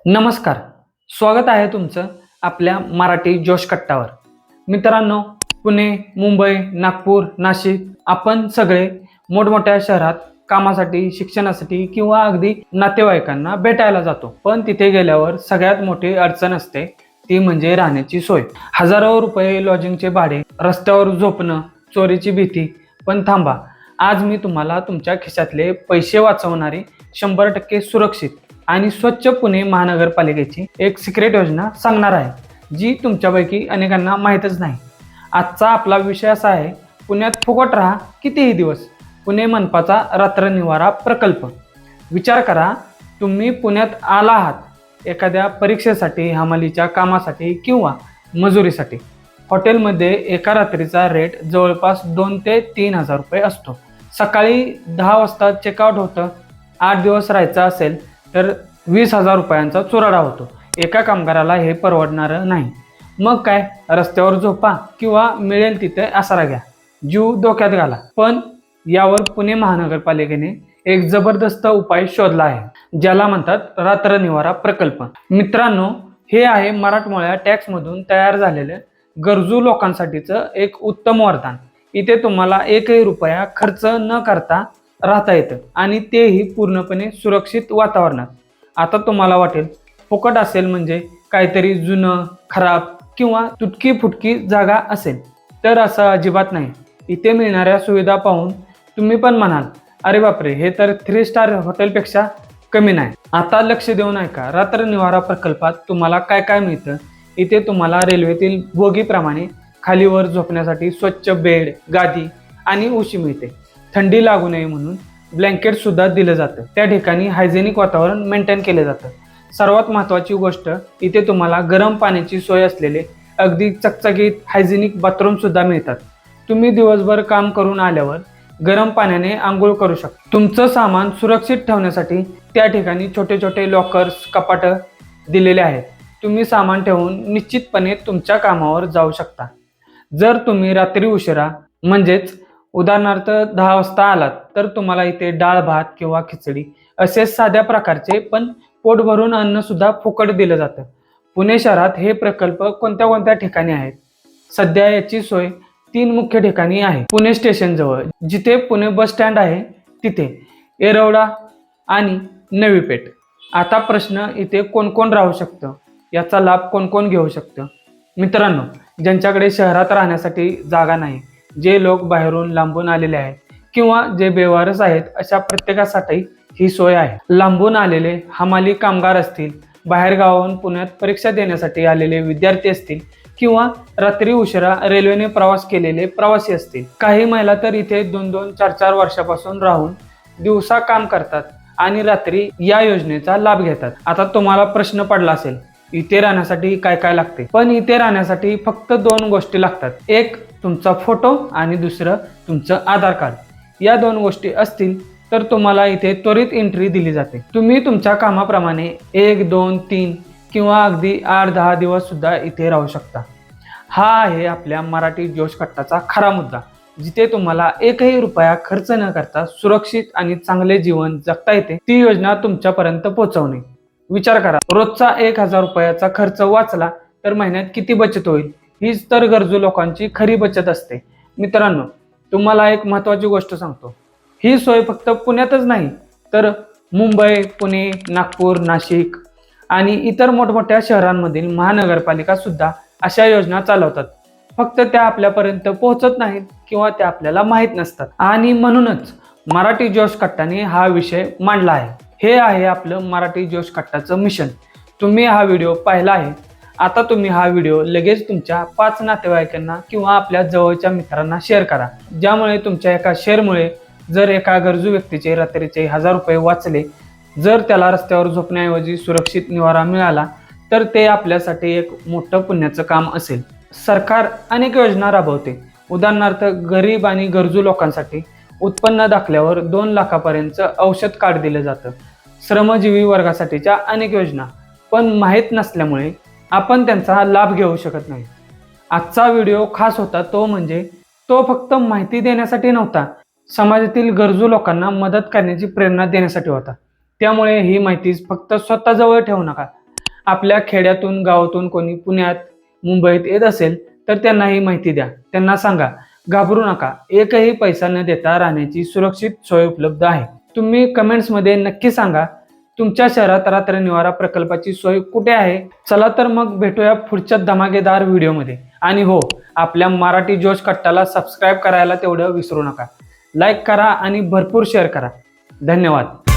नमस्कार. स्वागत आहे तुमचं आपल्या मराठी जोश कट्टावर. मित्रांनो, पुणे, मुंबई, नागपूर, नाशिक आपण सगळे मोठमोठ्या शहरात कामासाठी, शिक्षणासाठी किंवा अगदी नातेवाईकांना भेटायला जातो. पण तिथे गेल्यावर सगळ्यात मोठी अडचण असते ती म्हणजे राहण्याची सोय. हजारो रुपये लॉजिंगचे भाडे, रस्त्यावर झोपणं, चोरीची भीती. पण थांबा, आज मी तुम्हाला तुमच्या खिशातले पैसे वाचवणारी 100% सुरक्षित आणि स्वच्छ पुणे महानगरपालिकेची एक सिक्रेट योजना सांगणार आहे, जी तुमच्यापैकी अनेकांना माहीतच नाही. आजचा आपला विषय असा आहे, पुण्यात फुकट राहा कितीही दिवस. पुणे मनपाचा रात्र निवारा प्रकल्प. विचार करा, तुम्ही पुण्यात आला आहात एखाद्या परीक्षेसाठी, हमालीच्या कामासाठी किंवा मजुरीसाठी. हॉटेलमध्ये एका रात्रीचा रेट जवळपास 2 ते 3 हजार रुपये असतो. सकाळी 10 वाजता चेकआउट होतं. 8 दिवस राहायचं असेल तर 20,000 रुपयांचा चुराडा होतो. एका कामगाराला हे परवडणारं नाही. मग काय, रस्त्यावर झोपा किंवा मिळेल तिथे आसरा घ्या, जीव धोक्यात घाला. पण यावर पुणे महानगरपालिकेने एक जबरदस्त उपाय शोधला आहे, ज्याला म्हणतात रात्र निवारा प्रकल्प. मित्रांनो, हे आहे मराठमोळ्या टॅक्समधून तयार झालेलं गरजू लोकांसाठीचं एक उत्तम वरदान. इथे तुम्हाला एकही रुपया खर्च न करता राहता येतं आणि तेही पूर्णपणे सुरक्षित वातावरणात. आता तुम्हाला वाटेल फुकट असेल म्हणजे काहीतरी जुनं, खराब किंवा तुटकी फुटकी जागा असेल. तर असं अजिबात नाही. इथे मिळणाऱ्या सुविधा पाहून तुम्ही पण म्हणाल, अरे बापरे, हे तर 3 स्टार हॉटेलपेक्षा कमी नाही. आता लक्ष देऊन ऐका, रात्र निवारा प्रकल्पात तुम्हाला काय काय मिळतं. इथे तुम्हाला रेल्वेतील बोगीप्रमाणे खालीवर झोपण्यासाठी स्वच्छ बेड, गादी आणि उशी मिळते. थंडी लागू नये म्हणून ब्लँकेट सुद्धा दिलं जातं. त्या ठिकाणी हायजेनिक वातावरण मेंटेन केलं जातं. सर्वात महत्त्वाची गोष्ट, इथे तुम्हाला गरम पाण्याची सोय असलेले अगदी चकचकीत हायजेनिक बाथरूम सुद्धा मिळतात. तुम्ही दिवसभर काम करून आल्यावर गरम पाण्याने आंघोळ करू शकता. तुमचं सामान सुरक्षित ठेवण्यासाठी त्या ठिकाणी छोटे छोटे लॉकर्स, कपाटं दिलेले आहेत. तुम्ही सामान ठेवून निश्चितपणे तुमच्या कामावर जाऊ शकता. जर तुम्ही रात्री उशिरा म्हणजेच उदाहरणार्थ 10 वाजता आलात तर तुम्हाला इथे डाळ भात किंवा खिचडी असे साध्या प्रकारचे पण पोट भरून अन्न सुद्धा फुकट दिलं जातं. पुणे शहरात हे प्रकल्प कोणत्या कोणत्या ठिकाणी आहेत? सध्या याची सोय 3 मुख्य ठिकाणी आहे. पुणे स्टेशन जवळ, जिथे पुणे बस स्टँड आहे तिथे, येरवडा आणि नवी पेठ. आता प्रश्न, इथे कोण कोण राहू शकतं, याचा लाभ कोण कोण घेऊ शकतं? मित्रांनो, ज्यांच्याकडे शहरात राहण्यासाठी जागा नाही, जे लोक बाहेरून लांबून आलेले आहेत किंवा जे बेवारस आहेत, अशा प्रत्येकासाठी ही सोय आहे. लांबून आलेले हमाली कामगार असतील, बाहेर गावाहून पुण्यात परीक्षा देण्यासाठी आलेले विद्यार्थी असतील किंवा रात्री उशिरा रेल्वेने प्रवास केलेले प्रवासी असतील. काही महिला तर इथे 2-2, 4-4 वर्षापासून राहून दिवसा काम करतात आणि रात्री या योजनेचा लाभ घेतात. आता तुम्हाला प्रश्न पडला असेल, इथे राहण्यासाठी काय काय लागते? पण इथे राहण्यासाठी फक्त 2 गोष्टी लागतात. एक तुमचा फोटो आणि दुसरं तुमचं आधार कार्ड. या 2 गोष्टी असतील तर तुम्हाला इथे त्वरित एंट्री दिली जाते. तुम्ही तुमच्या कामाप्रमाणे 1, 2, 3 किंवा अगदी 8-10 दिवस सुद्धा इथे राहू शकता. हा आहे आपल्या मराठी जोश कट्टाचा खरा मुद्दा, जिथे तुम्हाला एकही रुपया खर्च न करता सुरक्षित आणि चांगले जीवन जगता येते. ती योजना तुमच्यापर्यंत पोहोचवणे. विचार करा, रोजचा 1,000 रुपयाचा खर्च वाचला तर महिन्यात किती बचत होईल? हीच तर गरजू लोकांची खरी बचत असते. मित्रांनो, तुम्हाला एक महत्त्वाची गोष्ट सांगतो. ही सोय फक्त पुण्यातच नाही तर मुंबई, पुणे, नागपूर, नाशिक आणि इतर मोठमोठ्या शहरांमधील महानगरपालिका सुद्धा अशा योजना चालवतात. फक्त त्या आपल्यापर्यंत पोहोचत नाहीत किंवा त्या आपल्याला माहीत नसतात. आणि म्हणूनच मराठी जोश कट्टाने हा विषय मांडला आहे. हे आहे आपलं मराठी जोश कट्टाचं मिशन. तुम्ही हा व्हिडिओ पाहिला आहे. आता तुम्ही हा व्हिडिओ लगेच तुमच्या 5 नातेवाईकांना किंवा आपल्या जवळच्या मित्रांना शेअर करा. ज्यामुळे तुमच्या एका शेअरमुळे जर एका गरजू व्यक्तीचे रात्रीचे 1,000 रुपये वाचले, जर त्याला रस्त्यावर झोपण्याऐवजी सुरक्षित निवारा मिळाला, तर ते आपल्यासाठी एक मोठं पुण्याचं काम असेल. सरकार अनेक योजना राबवते. उदाहरणार्थ, गरीब आणि गरजू लोकांसाठी उत्पन्न दाखल्यावर 2 लाखापर्यंत औषध कार्ड दिलं जातं. श्रमजीवी वर्गासाठीच्या अनेक योजना, पण माहीत नसल्यामुळे आपण त्यांचा लाभ घेऊ शकत नाही. आजचा व्हिडिओ खास होता तो म्हणजे तो फक्त माहिती देण्यासाठी नव्हता, समाजातील गरजू लोकांना मदत करण्याची प्रेरणा देण्यासाठी होता. त्यामुळे ही माहिती फक्त स्वतःजवळ ठेवू नका, आपल्या खेड्यातून गावातून कोणी पुण्यात मुंबईत येत असेल तर त्यांना ही माहिती द्या. त्यांना सांगा घाबरू नका, एकही पैसा न देता राहण्याची सुरक्षित सोय उपलब्ध आहे. तुम्ही कमेंट्समध्ये नक्की सांगा तुमच्या शहरात रात्र निवारा प्रकल्पाची सोय कुठे आहे. चला तर मग भेटूया पुढच्या धमाकेदार व्हिडिओमध्ये. आणि हो, आपल्या मराठी जोश कट्टाला सबस्क्राईब करायला तेवढं विसरू नका. लाईक करा आणि भरपूर शेअर करा. धन्यवाद.